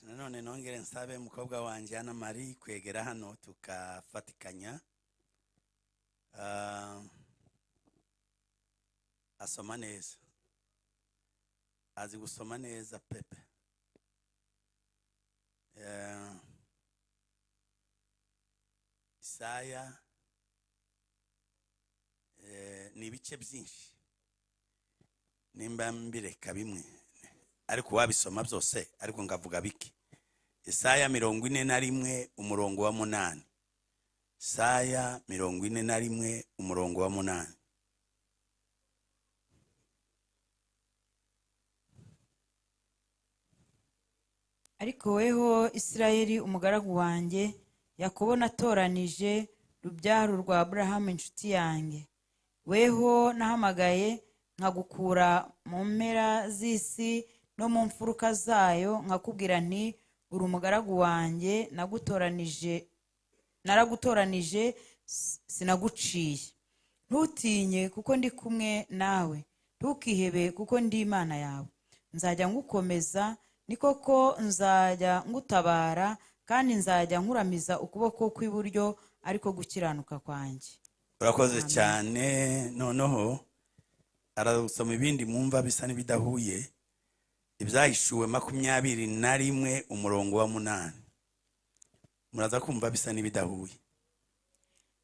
nanone nongere nsabe mukobwa wanje Ana Marie kwegera hano tukafatikanya. Asoma neza, azi gusoma neza pepe. Isaya ni ibice byinshi, nimba mbireka bimwe ariko wabisoma byose, ariko ngavuga biki. Isaya 41 umurongo wa 8. Isaya 41 umurongo wa 8. Ariko weho Isirayeli umugaragu wanjye, Yakobo natoranije, rubyaro rwa Abrahamu inshuti yanjye, weho nahamagaye nkagukura mu mpera z'isi no mu mfuruka zayo, nkakubwira nti uri umugaragu wanjye, naragutoranije sinaguciye. Ntutinye kuko ndi kumwe nawe, ntukihebe kuko ndi Imana yawe. Nzajya ngukomeza, ni koko nzajya ngutabara, kandi nzajya nkuramiza ukuboko kw'iburyo, ariko gukiranuka kwanjye. Urakoze cyane. Noneho arasoma ibindi mwumva bisa n'ibidahuye. Ibyahishuwe 21 umurongo wa 8. Muraza kumva bisa n'ibidahuye.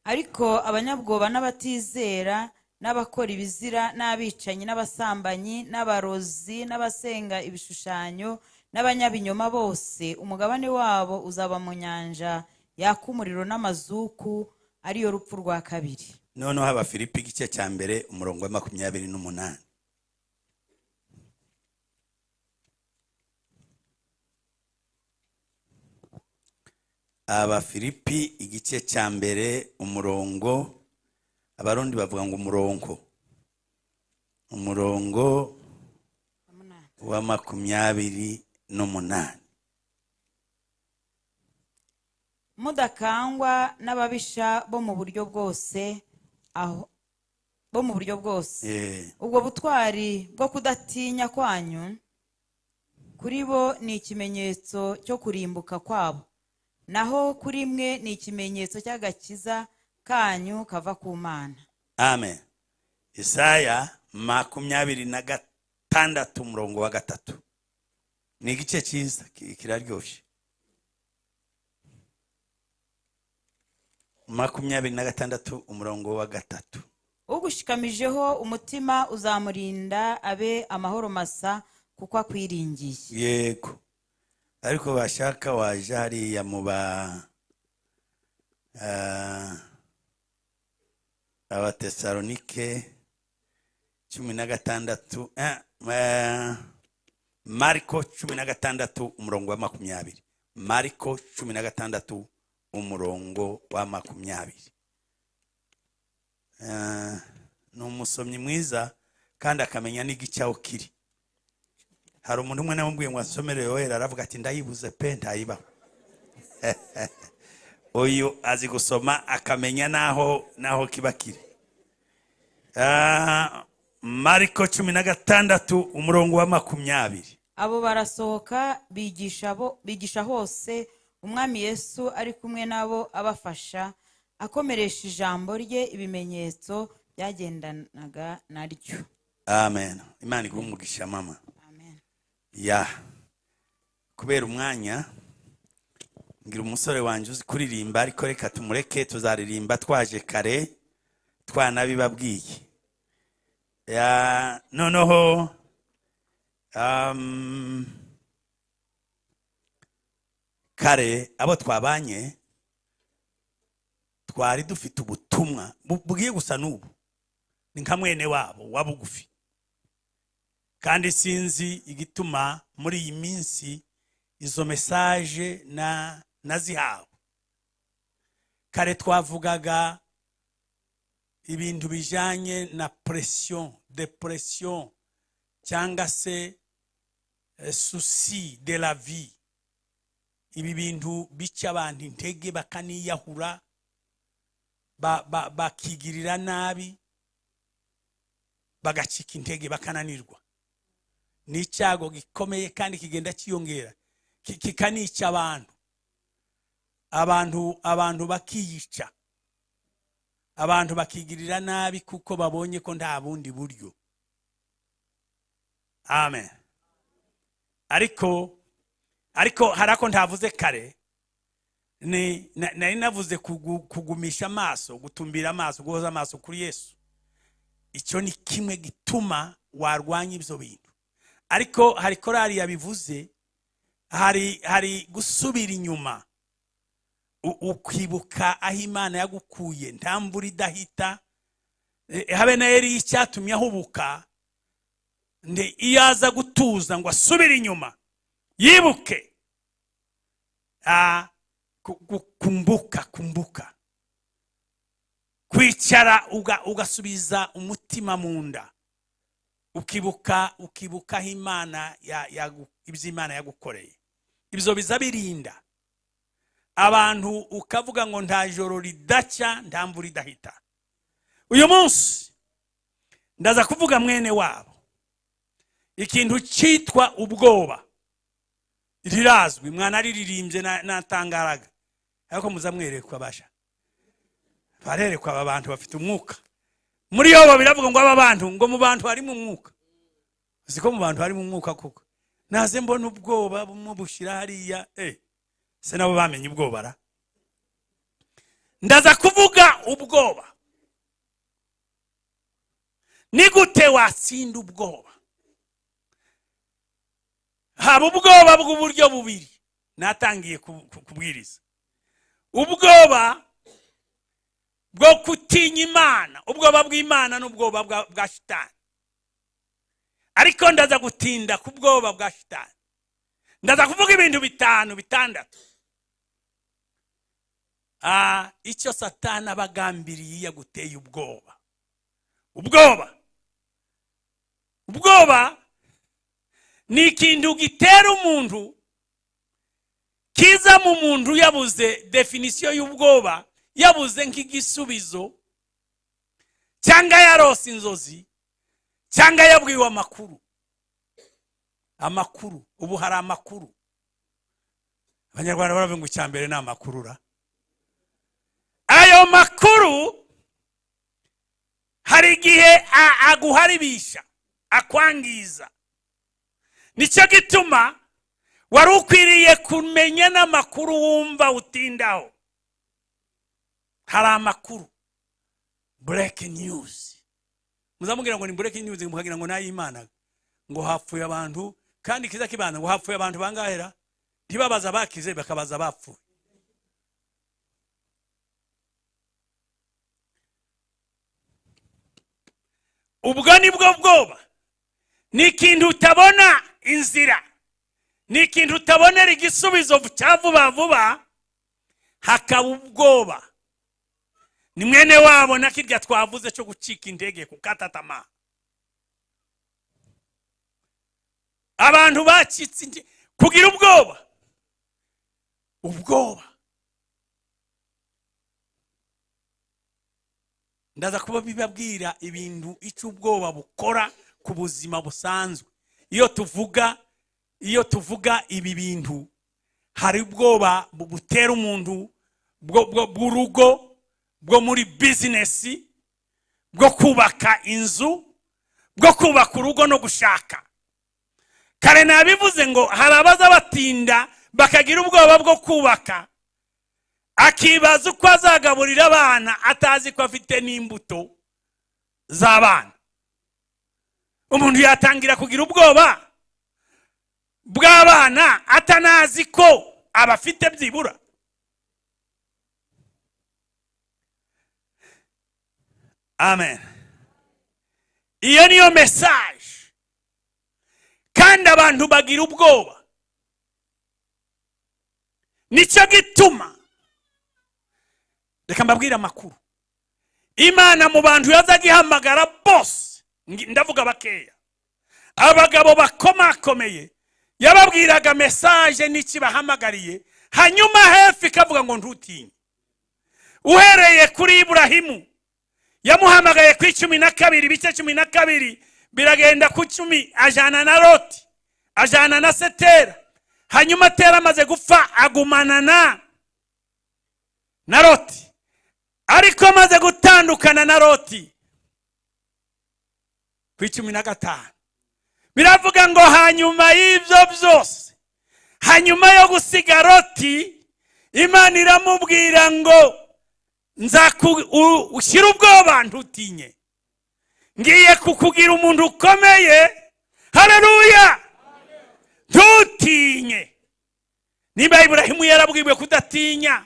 Ariko abanyabwoba n'abatizera, n'abakora ibizira, n'abicanyi, n'abasambanyi, n'abarozi, n'abasenga ibishushanyo, n'abanyabinyoma bose, umugabane wabo uzaba mu nyanja yaka umuriro n'amazuku, ariyo rupfu rwa kabiri. Noneho Abafilipi igice cya mbere umurongo wa 28. Abafilipi igice cya mbere umurongo, abarundi bavuga ngo umurongo wa 28. Mudakangwa n'ababisha bo mu buryo bwose, ubwo butwari bwo kudatinya kwanyu kuri bo ni ikimenyetso cyo kurimbuka kwabo, naho kuri mwe ni ikimenyetso cy'agakiza kanyu kava ku Mana. Amen. Isaya 26 umurongo wa 3. Ni igice cyiza kiraryoshye. 26 umurongo wa 3. Ugushikamijeho umutima uzamurinda abe amahoro masa, kuko akwiringiye. Yego. Ariko bashaka waje hariya muba Abatesalonike 16, Mariko 16 umurongo wa 20. Mariko 16 umurongo wa 20. Ni umusomyi mwiza kandi akamenya n'igicaho kiri. Hari umuntu umwe namubwiye ngo asomere yohera, aravuga ati ndayibuze pe ntayiba. Uyu azi gusoma akamenya naho kiba kiri. Mariko 16 umurongo wa 20. Abo barasohoka bigisha hose, umwami Yesu ari kumwe nabo abafasha, akomeresha ijambo rye ibimenyetso byagendanaga naryo. Amen. Imana igumugisha mama. Amen. Kubera umwanya ngira umusore wanje uzi kuririmba, ariko reka tumureke tuzaririmba twaje kare twanabibabwiye. Noneho kare abo twabanye twari dufite ubutumwa bugiye gusa n'ubu, ni nka mwene wabo wabugufi. Kandi sinzi igituma muri iyi minsi izo message nazihawe. Kare twavugaga ibintu bijanye na pression, depression, cyangwa se souci de la vie. Ibi bintu bica abantu intege bakaniyahura, bakigirira nabi, bagacika intege bakananirwa. Ni icyago gikomeye kandi kigenda kiyongera, kikanica abantu bakiyica, abantu bakigirira nabi kuko babonye ko nta bundi buryo. Amen. Ariko harako ntavuze kare, nari navuze kugumisha amaso, gutumbira amaso, guhoza amaso kuri Yesu. Icyo ni kimwe gituma warwanya ibyo bintu. Ariko hari korari yabivuze, hari gusubira inyuma, ukibuka aho Imana yagukuye, ntambura idahita. Habe na Eliya icyatumye ahubuka, iyo aza gutuza ngo asubire inyuma yibuke, kumbuka kwicara ugasubiza umutima mu nda, ukibuka aho Imana ibyo Imana yagukoreye. Ibyo biza birinda abantu, ukavuga ngo nta joro ridaca, nta mvura idahita. Uyu munsi ndaza kuvuga mwene wabo ikintu cyitwa ubwoba. Rirazwi, mwana riririmbye natangaraga, ariko muzamwerekwa basha, barerekwa aba bantu bafite umwuka. Muri Yobo biravuga ngo aba bantu, ngo mu bantu harimo umwuka. Uziko mu bantu harimo umwuka koko? Naze mbona ubwoba bumubushira hariya, se nabo bamenye ubwoba ra. Ndaza kuvuga ubwoba. Ni gute watsinda ubwoba? Haba ubwoba bw'uburyo bubiri natangiye kubwiriza. Ubwoba bwo kutinya Imana, ubwoba bw'Imana n'ubwoba bwa Shitani. Ariko ndaza gutinda ku bwoba bwa Shitani. Ndaza kuvuga ibintu bitandatu. Icyo Satani abagambiriye yaguteye ubwoba. Ubwoba ni ikintu gitera umuntu, kiza mu muntu yabuze definisiyo y'ubwoba, yabuze nk'igisubizo, cyangwa yarose inzozi, cyangwa yabwiwe amakuru. Ubu hari amakuru. Abanyarwanda baravuga ngo icyambere ni amakuru ra. Ayo makuru hari igihe aguharibisha, akwangiza. Nicyo gituma wari ukwiriye kumenya n'amakuru wumva utindaho. Hari amakuru, breaking news. Muzamubwira ngo ni breaking news, mukagira ngo nayi Imana, ngo hapfuye abantu, kandi kiza kibana ngo hapfuye abantu bangahera, ntibabaza bakize bakabaza bapfuye. Ubwo nibwo bwoba. Ni ikintu utabona inzira, ni ikintu utabonera igisubizo cya vuba, hakaba ubwoba. Ni mwene wabo na kirya twavuze cyo gucika indege, kukata tamaa. Abantu bacitse kugira ubwoba. Ndaza kuba bibabwira ibintu icyo ubwoba bukora ku buzima busanzwe. Iyo tuvuga ibi bintu, hari ubwoba butera umuntu bw'urugo, bwo muri business, bwo kubaka inzu, bwo kubaka urugo no gushaka. Kare nabivuze ngo harabaza batinda bakagira ubwoba bwo kubaka, akibaza uko azagaburira abana atazi ko afite n'imbuto z'abana. Umuntu yatangira kugira ubwoba bw'abana atanazi ko abafite byibura. Amen. Iyo niyo message. Kandi abantu bagira ubwoba. Nicyo gituma, reka mbabwira amakuru. Imana mu bantu yazagihamagara bose, ndavuga bakeya, abagabo bakomakomeye, yababwiraga message n'ikibahamagariye, hanyuma hefi ikavuga ngo ntutinye. Uhereye kuri Ibrahimu, yamuhamagaye ku 12 ibice 12 biragenda ku 10, ajana na Loti, ajana na Setera, hanyuma Tera amaze gupfa agumana na Loti. Ariko amaze gutandukana na Loti ku 15 biravuga ngo hanyuma y'ibyo byose, hanyuma yo gusiga Loti, Imana iramubwira ngo ushyira ubwoba ntutinye, ngiye kukugira umuntu ukomeye. Haleluya, ntutinye. Niba Ibrahimu yarabwiwe kudatinya,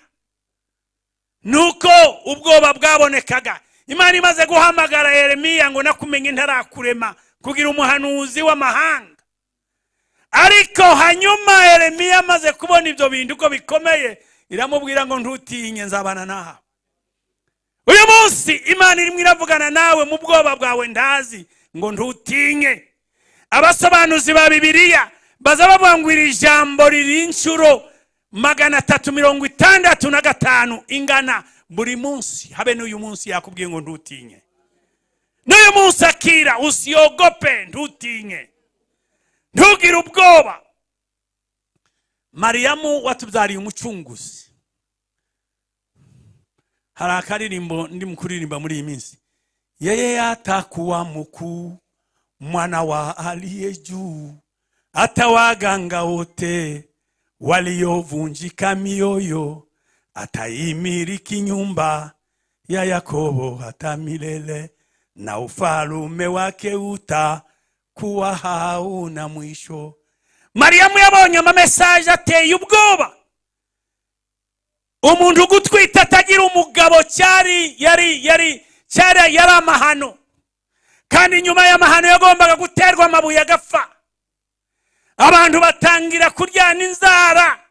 nuko ubwoba bwabonekaga. Imana imaze guhamagara Yeremiya ngo nakumenye intarakurema kugira umuhanuzi w'amahanga. Ariko hanyuma Yeremiya amaze kubona ibyo bintu uko bikomeye, iramubwira ngo ntutinye, nzabana nawe. Uyu munsi Imana irimo iravugana nawe mu bwoba bwawe ndazi ngo ntutinye. Abasobanuzi ba Bibiliya baza bavuga ngo iri jambo riri inshuro 365 ingana buri munsi. Habe n'uyu munsi yakubwiye ngo ntutinye. N'uyu munsi akira, usiogope, ntutinye, ntugire ubwoba. Mariyamu watubyariye umucunguzi. Hari akaririmbo ndi mukuririmba muri iyi minsi. Yeye atakuwa mkuu, mwana wa aliye juu, hata waganga wote waliovunjika mioyo, ataimiliki nyumba ya Yakobo hata milele, na ufalume wake utakuwa hauna mwisho. Mariyamu yabonye amamesaje ateye ubwoba. Umuntu gutwita atagira umugabo yari amahano, kandi nyuma y'amahano yagombaga guterwa amabuye agapfa. Abantu batangira kuryana inzara.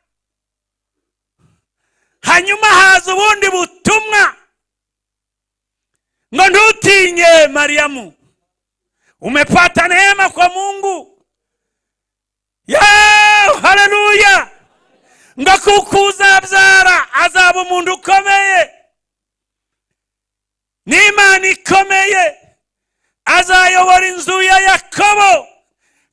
Hanyuma haza ubundi butumwa ngo ntutinye Mariamu, umepata neema kwa Mungu. Haleluya. Ngo kukuza byara azaba umuntu ukomeye, n'Imana ikomeye, azayobora inzu ya Yakobo,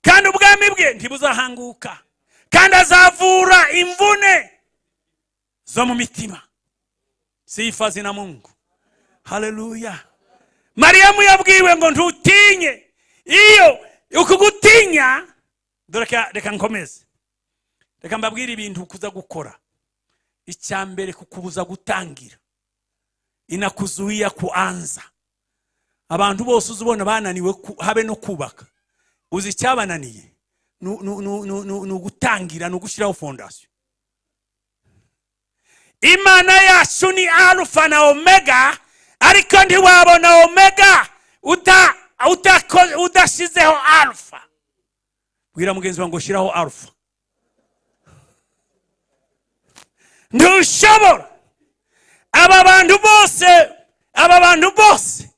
kandi ubwami bwe ntibuzahanguka, kandi azavura imvune zo mu mitima. Sifa zina Mungu. Haleluya. Mariamu yabwiwe ngo ntutinye. Iyo ukugutinya, reka nkomeze, reka mbabwire ibintu kuza gukora. Icyambere kukubuza gutangira, inakuzuia kuanza. Abantu bose uzubona bananiwe habe no kubaka, uzi cyabananiye no gutangira, no gushiraho fondation. Imana yacu ni Alpha na Omega, ariko ndi wabona Omega udashizeho Alpha. Bwira mugenzi wangu shiraho Alpha. Ntushobora. Aba bantu bose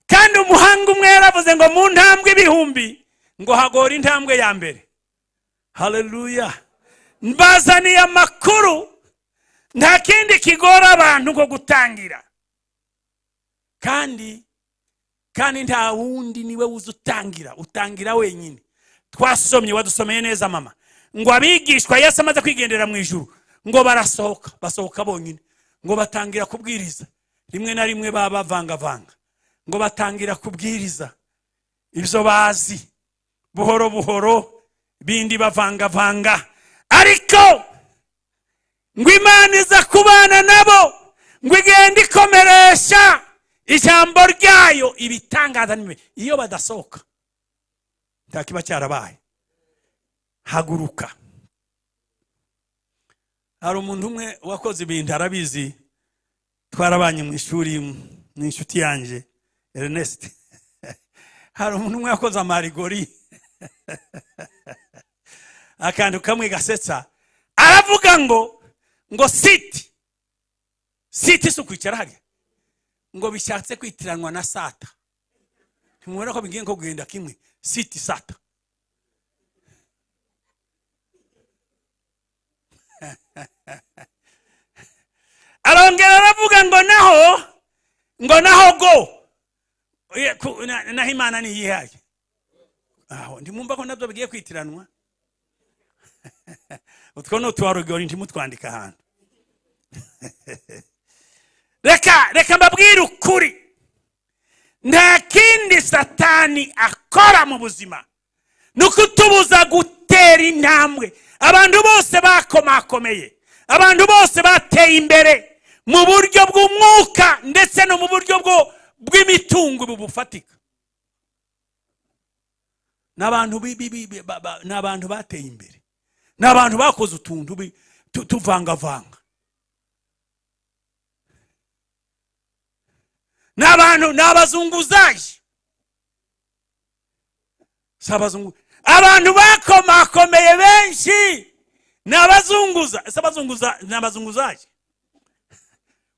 kandi umuhanga umwe yaravuze ngo mu ntambwe ibihumbi ngo hagora intambwe ya mbere. Haleluya. Mbazaniye amakuru, nta kindi kigora abantu ngo gutangira, kandi nta wundi niwe uzutangira, utangira wenyine. Twasomye, wadusomeye neza mama, ngo abigishwa Yesu amaze kwigendera mu ijuru ngo basohoka bonyine, ngo batangira kubwiriza. Rimwe na rimwe bavanga, ngo batangira kubwiriza ibyo bazi buhoro buhoro, bindi bavanga, ariko ngo Imana iza kubana nabo, ngo igenda ikomeresha ijambo ryayo ibitangaza n'imwe. Iyo badasohoka nta kiba cyarabaye. Haguruka. Hari umuntu umwe wakoze ibintu arabizi, twarabanye mu ishuri, ni inshuti yanjye Ernest. Hari umuntu umwe wakoze amarigori akantu kamwe gasetsa, aravuga ngo siti sukwicara hage, ngo bishatse kwitiranwa na sata. Ntimubona ko bigiye kugenda kimwe, siti sata. Arongera aravuga ngo naho go naho Imana ni yihaye. Aho ndimumva ko nabyo bigiye kwitiranwa. utwo no twarugori ntimutwandika ahantu. Reka mbabwire ukuri, nta kindi Satani akora mu buzima nukutubuza gutera intambwe. Abantu bose bakomakomeye, abantu bose bateye imbere mu buryo bw'umwuka ndetse no mu buryo bw'imitungo bubufatika, n'abantu bateye imbere, n'abantu bakoze utuntu tuvangavanga, n'abazunguzaji, abantu bakomakomeye benshi n'abazunguzaji.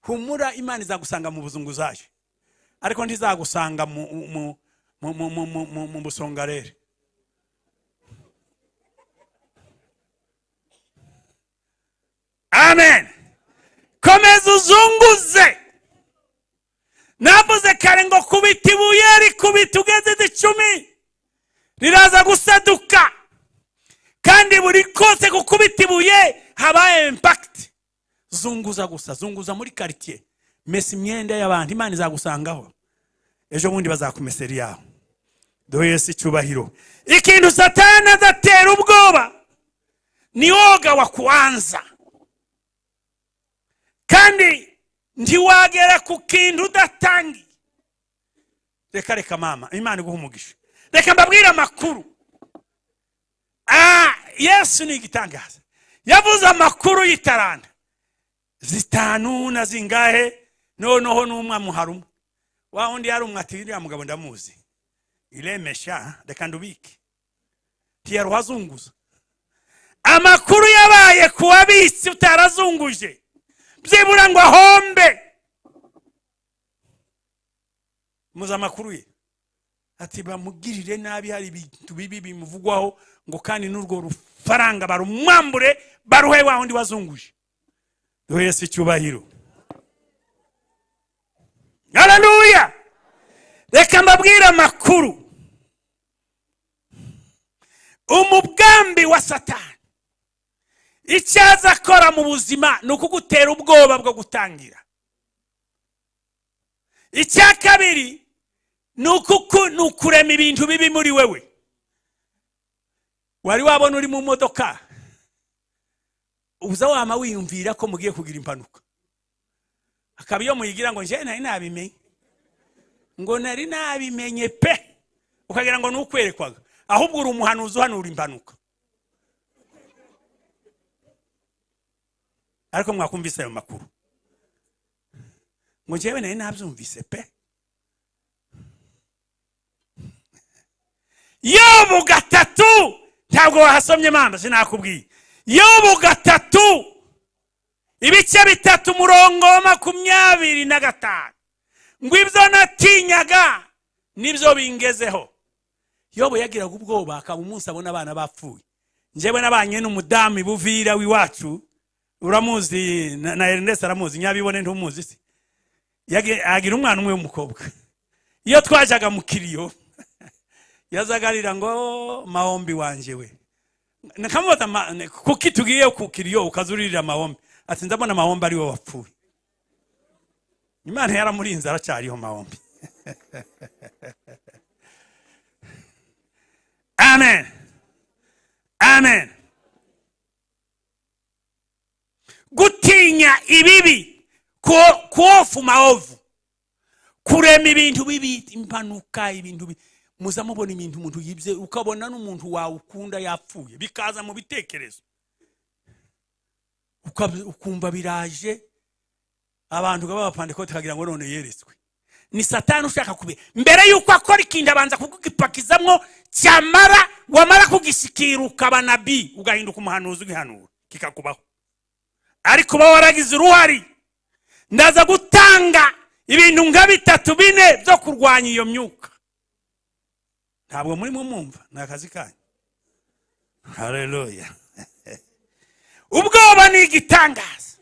Humura, Imana izagusanga mu buzunguzaji, ariko ntizagusanga mu busongarere. Amen. Komeza uzunguze. Navuze kare ngo kubita ibuye rikubita ugeze 10 riraza gusaduka, kandi buri kose gukubita ibuye habaye impact. Zunguza gusa, zunguza muri quartier, mesa imyenda y'abantu, Imana izagusangaho, ejo bundi bazakumesera yaho. Doye si cyubahiro. Ikintu Satani adatera ubwoba ni woga wa kuanza, kandi ntiwagera ku kintu udatangi. Reka mama, Imana iguha umugisha. Reka mbabwire amakuru. Yesu ni igitangaza. Yavuze amakuru y'itaranda 5 na zingahe, noneho n'umwe muharuma. Wa undi yari umwatiri, mugabo ndamuzi, Iremesha, reka ndubike, tiyaruhazunguza. Amakuru yabaye kuwabitsi utarazunguje, byibura ngo ahombe. Muza amakuru ye ati bamugirire nabi, hari ibintu bibi bimuvugwaho, ngo kandi n'urwo rufaranga barumwambure baruhe wa undi wazunguje. Yesu cyubahiro. Haleluya. Reka mbabwire amakuru. Umugambi wa Satani icyaza akora mu buzima ni ukugutera ubwoba bwo gutangira. Icya kabiri ni ukurema ibintu bibi muri wewe. Wari wabona uri mu modoka, ubuza wama wiyumvira ko mugiye kugira impanuka, akabiyo muyigira ngo nje nari nabimenye, ngo nari nabimenye pe, ukagira ngo nukwerekwaga, ahubwo uri umuhanuzi uhanura impanuka. Ariko mwakumvise ayo makuru ngo jewe nari nabyumvise pe. Yobu 3 ntabwo wahasomye mama, sinakubwiye. Yobu 3 ibice 3 murongo 25 ngo ibyo natinyaga nibyo bingezeho. Yobu yagiraga ubwoba, akaba umunsi abona abana bapfuye. Njyewe nabanye n'umudamu Buvira wiwacu, uramuzi na Ernest aramuzi, nyabibone ntumuzi se. Agira umwana umwe w'umukobwa, iyo twajaga mu kiriyo yazagarira ngo mahombi wanje we. Nakamubaza kuki tugiye ku kiriyo ukazuririra mahombi, ati ndabona mahombi ari wo wapfuye. Imana yaramurinze aracyariho mahombi. Amen. Amen. Gutinya ibibi, kuofu maovu, kurema ibintu bibi, impanuka, ibintu bibi. Muza mubona ibintu umuntu yibye, ukabona n'umuntu wawe ukunda yapfuye, bikaza mu bitekerezo, ukumva biraje, abantu baba Pentecote kagira ngo none yeretswe. Ni Satani ushaka kube mbere yuko akora ikintu abanza kugipakizamwo cyamara, wamara kugishikira ukaba nabi, ugahinduka umuhanuzi ugihanura kikakubaho. Ariko ba waragize uruhari, ndaza gutanga ibintu nka 3 4 byo kurwanya iyo myuka. Ntabwo muri mwumva nakazi kanyu. Haleluya. Ubwoba ni igitangaza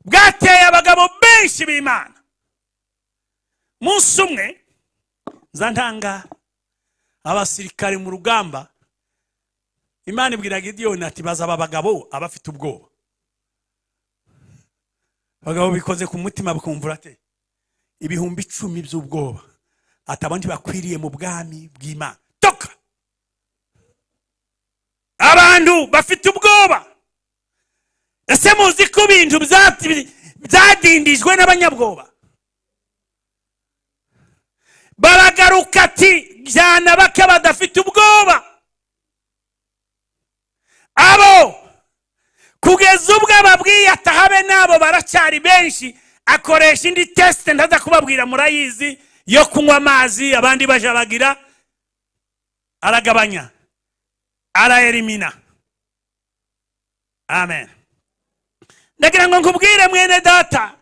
bwateye abagabo benshi b'Imana. Munsi umwe nzantanga abasirikare mu rugamba, Imana ibwira Gideyoni ati bazaba abagabo abafite ubwoba. Abagabo bikoze ku mutima bakumvura ate ibihumbi 10 by'ubwoba atabandi bakwiriye mu bwami bw'Imana. Toka abantu bafite ubwoba. Ese muzi ko ibintu byadindijwe n'abanyabwoba? Baragaruka ati jana bake badafite ubwoba. Abo kugeza ubwo ababwiye atahabe nabo baracyari benshi. Akoresha indi test ndaza kubabwira murayizi yo kunywa amazi abandi baje bagira aragabanya araelimina. Amen. Ndagira ngo nkubwire mwene data,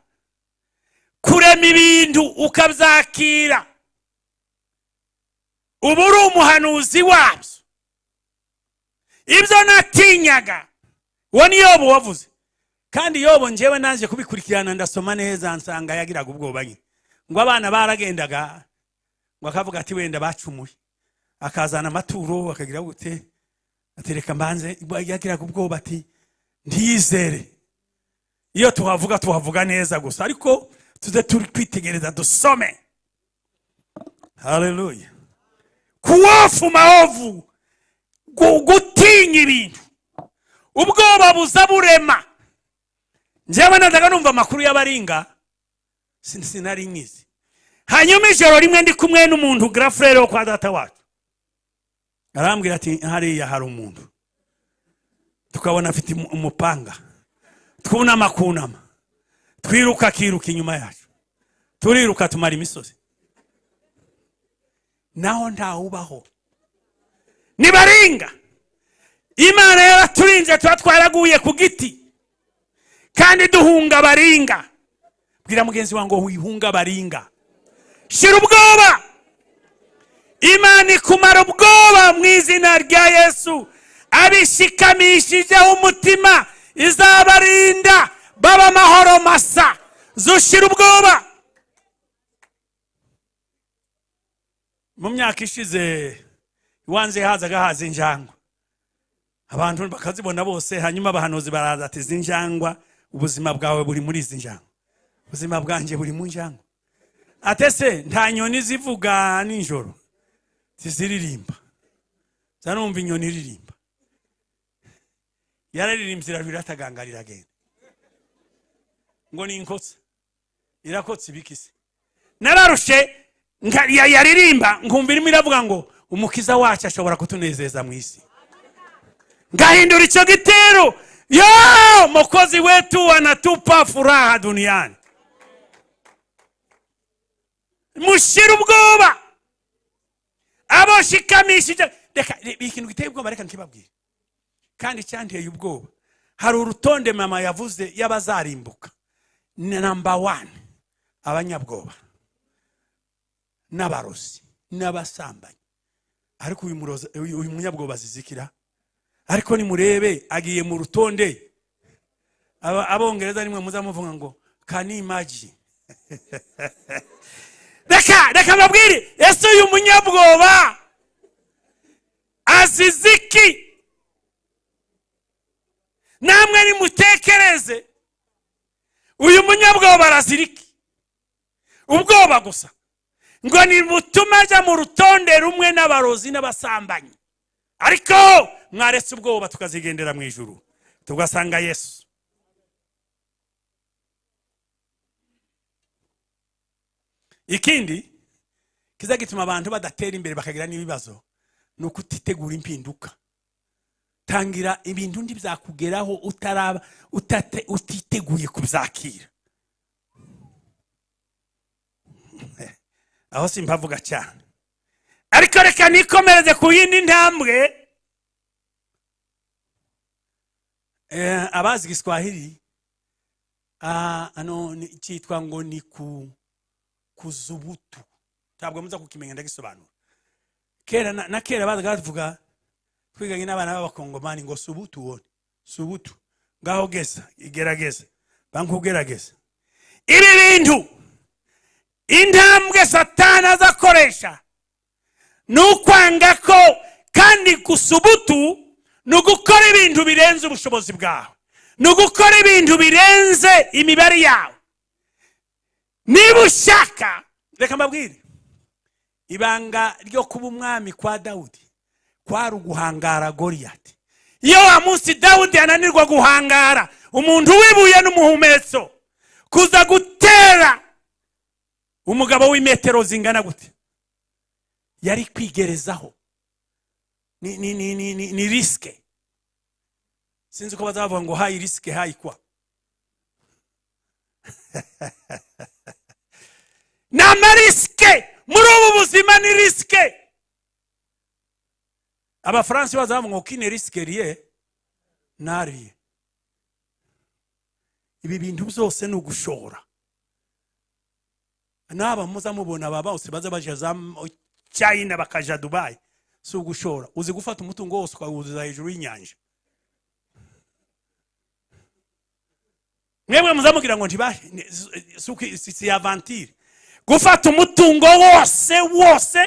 kurema ibintu ukabyakira uburi umuhanuzi wabyo. Ibyo natinyaga uwo ni Yobu wavuze. Kandi Yobu njewe naje kubikurikirana ndasoma neza nsanga yagiraga ubwoba nyine. Ngo abana baragendaga ngo akavuga ati wenda bacumuye. Akazana amaturo akagira gute atereka mbanze yagiraga ubwoba ati ndizere. Iyo tuhavuga neza gusa ariko tuze turi kwitegereza dusome. Hallelujah. Kuwafu maovu gutinya ibintu ubwoba buza burema. Njewe nandaga numva amakuru y'abaringa sinari nyizi. Hanyuma ijoro rimwe ndi kumwe n'umuntu grafrere wo kwa data wacu arambwira ati hariya hari umuntu tukabona afite umupanga twunama twiruka kiruka inyuma yacu turiruka tumara imisozi naho ntawubaho nibaringa. Imana yaraturinze twaraguye ku giti kandi duhunga baringa. Bwira mugenzi wango wihunga baringa. Shira ubwoba. Imana ikumara ubwoba mu izina rya Yesu. Abishikamishije umutima izabarinda baba mahoro masa. Zushira ubwoba. Mu myaka ishize wanze haza injangwa. Abantu bakazibona bose hanyuma abahanuzi baraza ati zinjangwa ubuzima bwawe buri muri izi njangwa. Ubuzima bwanje buri mu njangwa. Atese nta nyoni zivuga ninjoro. Ziziririmba. Zanumva inyoni iririmba. Yararirimbye iratagangarira agenda. Ngo ni inkotsa. Irakotsa ibikise. Nararushe yaririmba nkumva irimo iravuga ngo umukiza wacu ashobora kutunezeza mu isi. Ngahindura icyo gitero. Yo Mwokozi wetu anatupa furaha duniani. Mushira ubwoba. Abo shikamishije reka ikintu giteye ubwoba reka nkibabwire. Kandi cyanteye ubwoba. Hari urutonde mama yavuze y'abazarimbuka. Number 1 abanyabwoba n'abarozi n'abasambanyi. Ariko uyu munyabwoba zizikira. Ariko ni murebe agiye mu rutonde. Abongereza nimwe muzamuvuga ngo can you imagine. Reka babwire ese uyu munyabwoba aziziki. Namwe ni mutekereze uyu munyabwoba araziriki. Ubwoba gusa ngo ni mutuma aja mu rutonde rumwe n'abarozi n'abasambanyi. Ariko mwaretse ubwoba tukazigendera mu ijuru tugasanga Yesu. Ikindi kizagituma abantu badatera imbere bakagira n'ibibazo nuko utitegura impinduka. Tangira ibintu ndi bizakugeraho utaraba utiteguye kubyakira. Aho simpavuga cyane. Ariko reka nikomereze ku yindi ntambwe. Abazi Kiswahili cyitwa ngo ni kuzubutu. Ntabwo muza kukimenya ndagisobanura. Kera bazaga bavuga twiganye n'abana b'abakongomani ngo subutu wone. Subutu. Ngaho geza igerageza. Bankugerageza. Ibi bintu intambwe Satani azakoresha nukwanga ko kandi kusubutu nugukora ibintu birenze ubushobozi bwawe, nugukora ibintu birenze imibare yawe. Niba ushaka, reka mbabwire, ibanga ryo kuba umwami kwa Dawudi kwari uguhangara Goliyati. Iyo wa munsi Dawudi ananirwa guhangara umuntu wibuye n'umuhumetso kuza gutera umugabo w'imetero zingana gute, yari kwigerezaho. Ni riske. Sinzi ko bazavuga ngo high risk high kwa. Na riske muri ubu buzima ni riske. Abafaransa bazavuga ngo kine riske rie nari. Ibi bintu byose ni ugushora. Naba muza mubona baba bose baza baje za China bakaja Dubai, si ugushora. Uzi gufata umutungo wose ukawuzuza hejuru y'inyanja. Mwebwe muzamugira ngo ntibahe si aventure. Gufata umutungo wose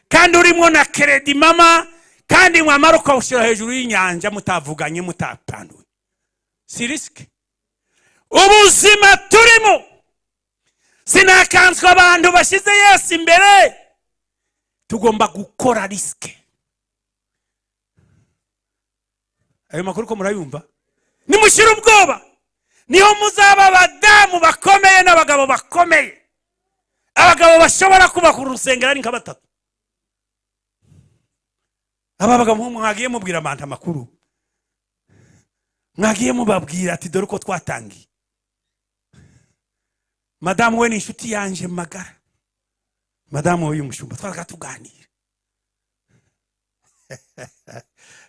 kandi urimo na credit mama, kandi mwamara ukawushira hejuru y'inyanja mutavuganye mutapanduye. Si risk. Ubuzima turimo sinakanswa abantu bashize Yesu imbere. Tugomba gukora risk. Ayo makuru ko murayumva? Nimushira ubwoba. Niho muzaba abadamu bakomeye n'abagabo bakomeye. Abagabo bashobora kuba ku rusengero ari nka batatu. Aba bagabo mwagiye mubwira abantu amakuru. Mwagiye mubabwira ati dore ko twatangiye. Madamu we ni inshuti yanje magara. Madamu uyu mushumba twaraga tuganira.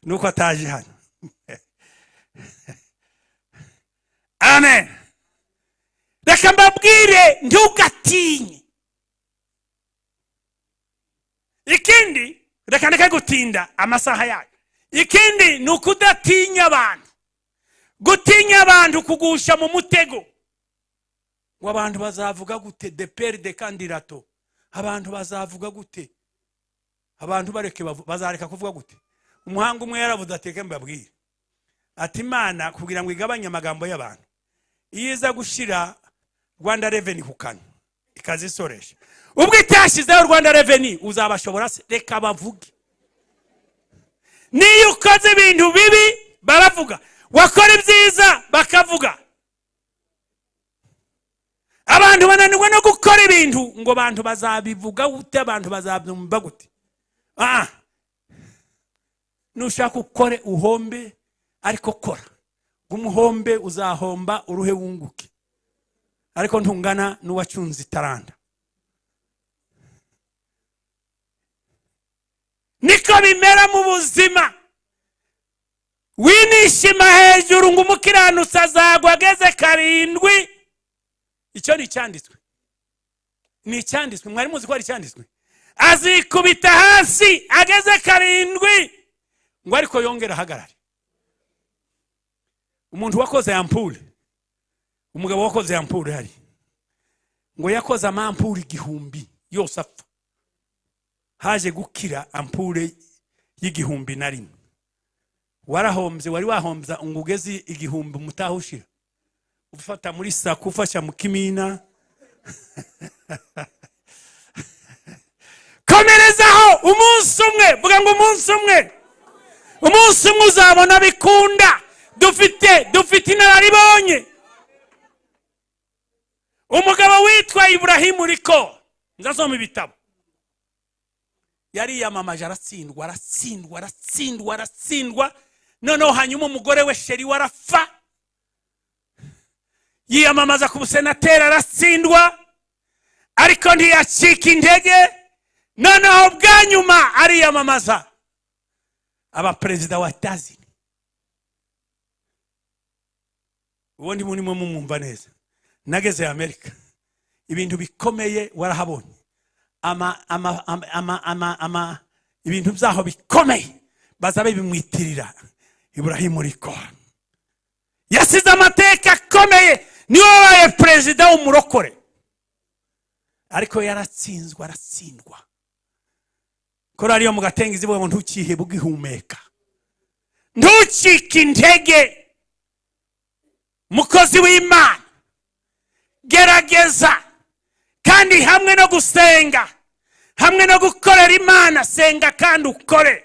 Nuko ataje hano. Amen. Reka mbabwire ntugatinye. Ikindi reka gutinda amasaha yayo. Ikindi nukudatinya abantu. Gutinya abantu kugusha mu mutego. Ngo abantu bazavuga gute de pere de candidato. Abantu bazavuga gute? Abantu bareke bazareka kuvuga gute? Umuhanga umwe yaravuze ateke mbabwire. Ati Imana kugira ngo igabanye amagambo y'abantu, iyiza gushira Rwanda Revenue kukana ikazisoresha. Ubwo itashizeho Rwanda Revenue uzabashobora se? Reka bavuge. Niyo ukoze ibintu bibi baravuga, wakora ibyiza bakavuga. Abantu bananirwa no gukora ibintu ngo abantu bazabivuga gute, abantu bazabyumva gute. Nushaka ukore uhombe, ariko kora. Gumuhombe uzahomba uruhe wunguke. Ariko ntungana n'uwacunze itaranda. Niko bimera mu buzima. Winishima hejuru ngo umukiranutsi azagwa ageze 7. Icyo ni cyanditswe. Ni cyanditswe. Mwari muzi ko ari cyanditswe. Azikubita hasi ageze 7 ngo ariko yongera hagarare. Umuntu wakoze ampule, umugabo wakoze ampule hari ngo yakoze amampule 1000 yose apfa. Haje gukira ampule y'1001. Warahombye, wari wahombza ungugezi 1000 mutahushira. Ufata muri sako ufasha mu kimina. Komerezaho umunsi umwe, vuga ngo umunsi umwe. Umunsi umwe uzabona bikunda. Dufite inararibonye. Umugabo witwa Ibrahimu Riko, nzasoma ibitabo. Yari yamamaje aratsindwa. Noneho hanyuma umugore we Sheri warafa. Yiyamamaza ku busenateri aratsindwa. Ariko ntiyacika intege. Noneho bwa nyuma ariyamamaza aba perezida wa Tazini. Ubundi munimo mumumva neza. Nageze Amerika. Ibintu bikomeye warahabonye. Ibintu byaho bikomeye bazabe bimwitirira Ibrahimu Riko. Yasize amateka akomeye, niwe wabaye perezida w'umurokore. Ariko yaratsinzwe aratsindwa. Korari yo mugatengizi bo ntukihe bugihumeka. ntucike intege mukozi w'Imana, gerageza kandi hamwe no gusenga, hamwe no gukorera Imana, senga kandi ukore.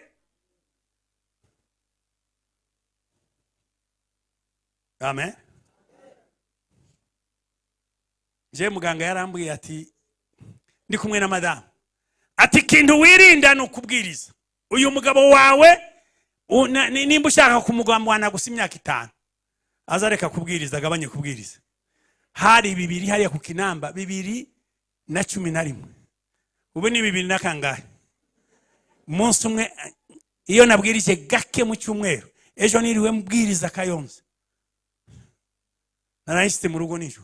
Amen. Je muganga yarambwiye ati ndi kumwe na madamu, ati kintu wirinda no kubwiriza uyu mugabo wawe nimba ushaka kumugambana gusa imyaka 5 azareka kubwiriza, agabanye kubwiriza. Hari 2 hariya ku Kinamba 2011, ubu ni 2000 na kangahe. Umunsi umwe iyo nabwirije gake mu cyumweru, ejo niriwe mbwiriza Kayonza, narahise mu rugo nijo.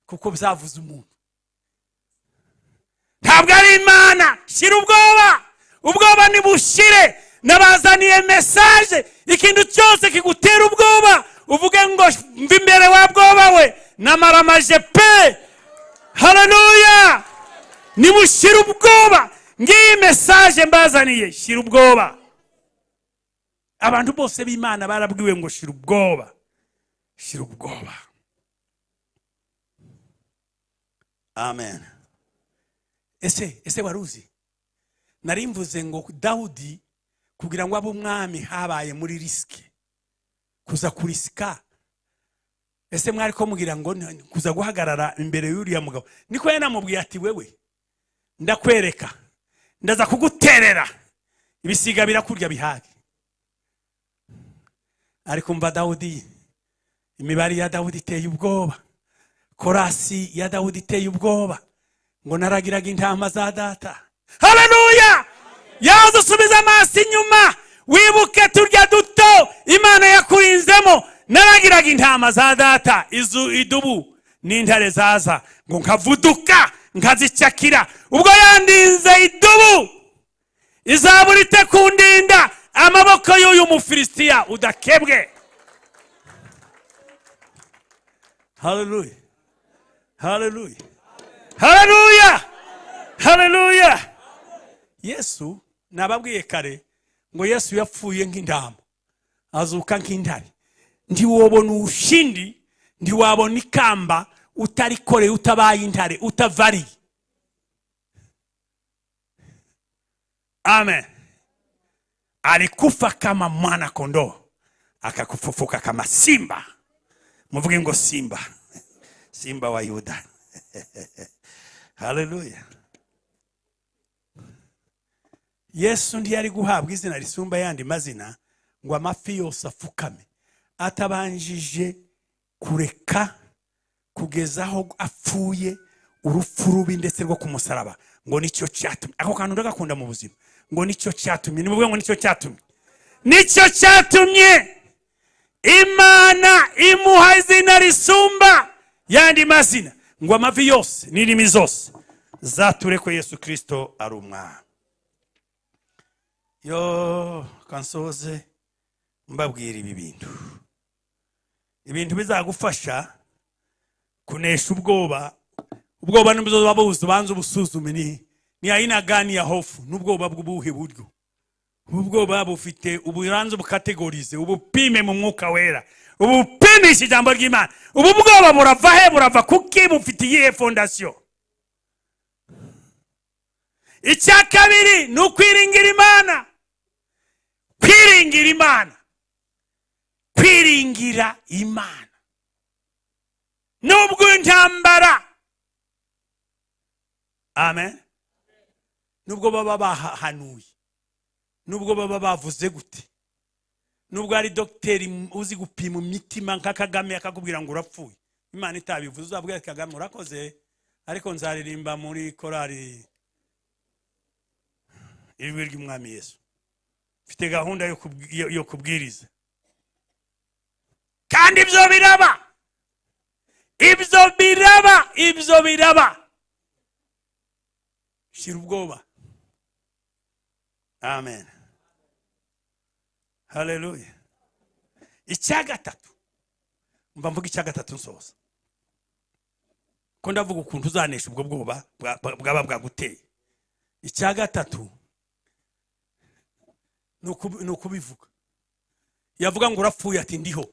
Kuko byavuze umuntu, ntabwo ari Imana. Shira ubwoba nibushire. Nabazaniye message, ikintu cyose kigutera ubwoba uvuge ngo mva imbere wa bwoba we, namaramaje pe. Haleluya. Nibushira ubwoba. Ngiyi message mbazaniye, shira ubwoba. Abantu bose b'Imana barabwiwe ngo shira ubwoba, shira ubwoba. Amen. Ese waruzi narimvuze ngo Dawudi kugira ngo abe umwami habaye muri riske, kuza kurisika. Ese mwari ko mugira ngo kuza guhagarara imbere y'uriya mugabo? Niko yanamubwiye ati wewe ndakwereka, ndaza kuguterera ibisiga birakurya bihage. Ariko mva Dawudi, imibari ya Dawudi iteye ubwoba, korasi ya Dawudi iteye ubwoba, ngo naragiraga intama za data. Haleluya. Yadusubiza amaso inyuma, wibuke turya duto Imana yakurinzemo. Naragiraga intama za data, idubu n'intare zaza, ngo nkavuduka nkazicakira. Ubwo yandinze idubu, izaburite kundinda amaboko y'uyu Mufilistiya udakebwe. Haleluya. Haleluya. Haleluya. Haleluya. Yesu nababwiye kare ngo Yesu yapfuye nk'intama, azuka nk'intare. Ndiwobona ushindi, ndiwabona ikamba utarikore, utabaye intare, utavari. Amen. Alikufa kama mwana kondoo, akakufufuka kama simba. Muvuge ngo simba. Simba wa Yuda. Haleluya. Yesu ndiyari guhabwa izina risumba yandi mazina ngo amafi yose afukame, atabanjije kureka kugezaho apfuye urupfu rubi ndetse rwo kumusaraba. Ngo nicyo cyatumye ako kantu ndagakunda mu buzima, ngo nicyo cyatumye. Nimuvuge ngo nicyo cyatumye. Nicyo cyatumye Imana imuha izina risumba yandi mazina, ngo amavi yose n'indimi zose zature ko Yesu Kristo ari umwami. Yo kansoze mbabwira ibi bintu bizagufasha kunesha ubwoba. Ubwoba n'ubuzo babuze banze ubusuzume ni aina gani ya hofu, n'ubwoba bw'ubuhe buryo. Ubwoba bufite uburanze bukategorize, ubupime mu mwuka wera, ubupimisha ijambo ry'Imana. Ubu bwoba burava he? Burava kuki? Bufite iyihe fondation? Icya kabiri ni ukwiringira Imana. Kwiringira Imana. Kwiringira Imana nubwo intambara. Amen. Nubwo baba bahanuye, nubwo baba bavuze gute, nubwo ari docteur uzi gupima imitima nka Kagame akakubwira ngo urapfuye, Imana itabivuze, uzabwira Kagame urakoze, ariko nzaririmba muri korali ijwi ry'Umwami Yesu, mfite gahunda yo kubwiriza. Kandi ibyo biraba. Shira ubwoba. Amen. Haleluya. Icya gatatu, mva mvuga icya gatatu nsoza, ko ndavuga ukuntu uzanesha ubwo bwoba bwaba bwaguteye. icya gatatu ni ukubivuga. Yavuga ngo urapfuye, ati ndiho.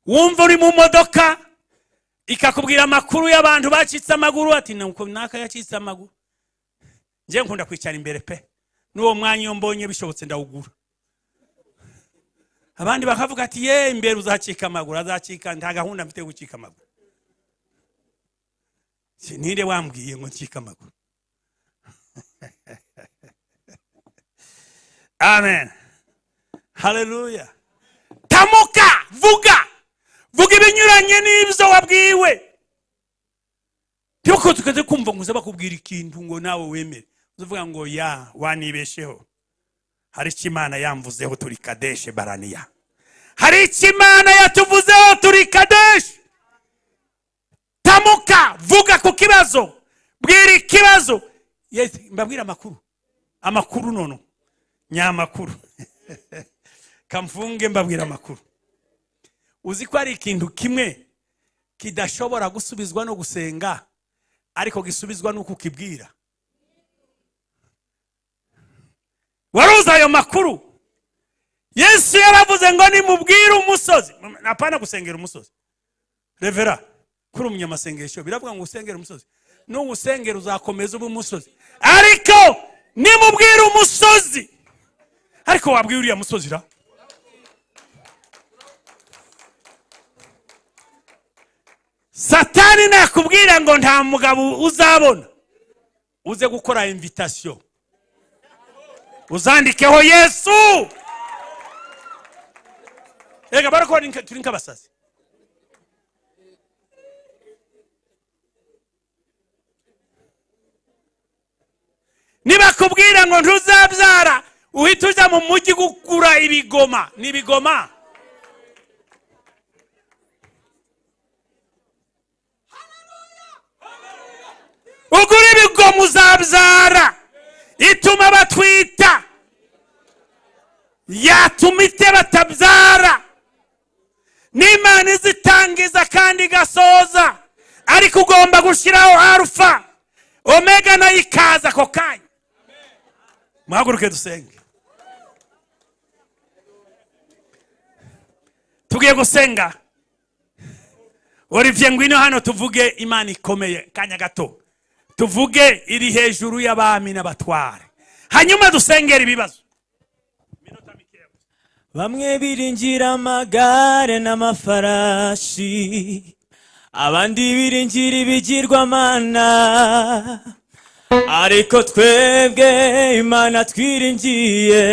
Wumva uri mu modoka ikakubwira amakuru y'abantu bacitse amaguru, ati nuko naka yacitse amaguru. Nje nkunda kwicara imbere pe, n'uwo mwanya iyo mbonye bishobotse ndawugura. Abandi bakavuga ati ye imbere uzacika amaguru, azacika, nta gahunda mfite gucika amaguru. Nire wambwiye ngo ncika amaguru? Amen. Hallelujah. Tamuka, vuga ibinyuranye n'ibyo wabwiwe. Tiko tukaze kumva ngo bakubwira ikintu ngo nawe wemere, uvuga ngo ya wanibesheho. Hari Imana yamvuzeho turi Kadesh Baraniya. Hari Imana yatuvuzeho turi Kadesh. Tamuka, vuga ku kibazo, bwira ikibazo. Yes, mbabwira amakuru nono nyamakuru. Kamfunge mbabwira amakuru. Uzi ko ari ikintu kimwe kidashobora gusubizwa no gusenga, ariko gisubizwa no kukibwira. Waruza ayo makuru. Yesu yaravuze ngo nimubwire umusozi. Napana gusengera umusozi. Revera, kuri umunyamasengesho biravuga ngo usengera umusozi. N'ugusengera uzakomeza ubu umusozi. Ariko nimubwire umusozi. Ariko wabwiye uriya musozi ra? Satani nakubwira ngo nta mugabo uzabona, uze gukora invitation, uzandikeho Yesu. Ega barako turi nkabasazi. Nibakubwira ngo ntuzabyara, uhita uja mu mujyi gukura ibigoma. Nibigoma. Ugura ibigoma uzabyara. Ituma batwita. Yatumite batabyara. N'Imana izitangiza kandi gasoza. Ariko ugomba gushiraho Alpha Omega na ikaza ko kanya. Muhaguruke dusenge. Tugiye gusenga. Olivier ngwino hano tuvuge Imana ikomeye kanya gato. Tuvuge iri hejuru y'abami n'abatware. Hanyuma dusengera ibibazo. Bamwe biringira amagare n'amafarashi, abandi biringira ibigirwamana, ariko twebwe Imana twiringiye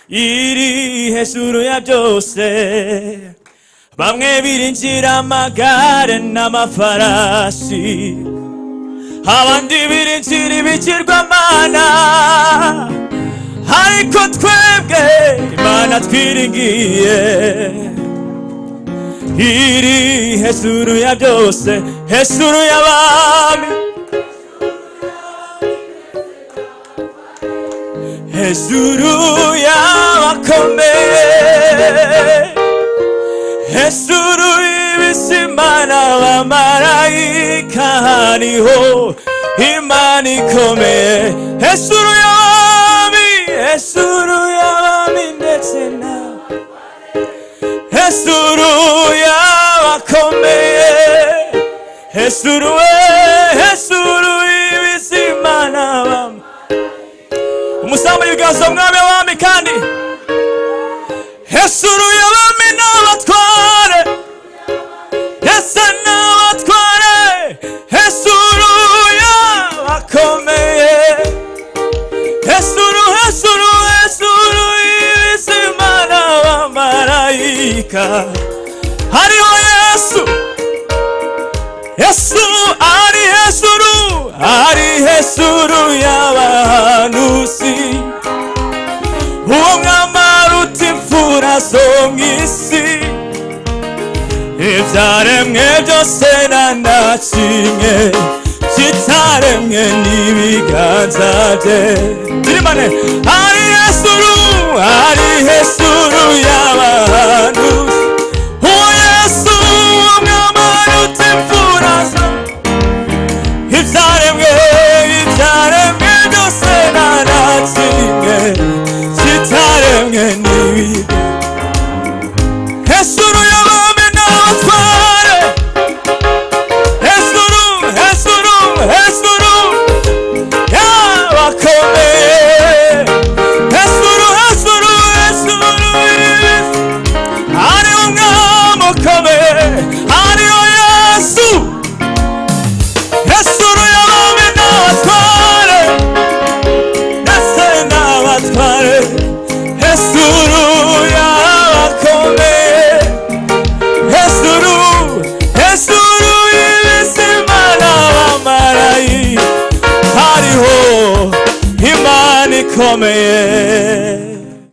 iri hejuru ya byose. Bamwe biringira amagare n'amafarashi, abandi biringira ibigirwamana, ariko twebwe Imana twiringiye iri hejuru ya byose, hejuru y'abami, hejuru y'abakomeye, hejuru y'ibizima n'abamarayika hariho Imana ikomeye, hejuru y'abami, hejuru y'abami ndetse na hejuru y'abakomeye, hejuru y'ibizima n'abamarayika. Umusamba ibiganza mwami w'abami kandi hejuru y'abami n'abatware, Yesu n'abatware, hejuru y'abakomeye, hejuru y'ibizima n'abamarayika hariho Yesu ari hejuru y'abahanuzi, uwo mwami aruta imfura zo mw'isi, ibyaremwe byose nta kimwe kitaremwe n'ibiganza bye. Ari hejuru y'abahanuzi,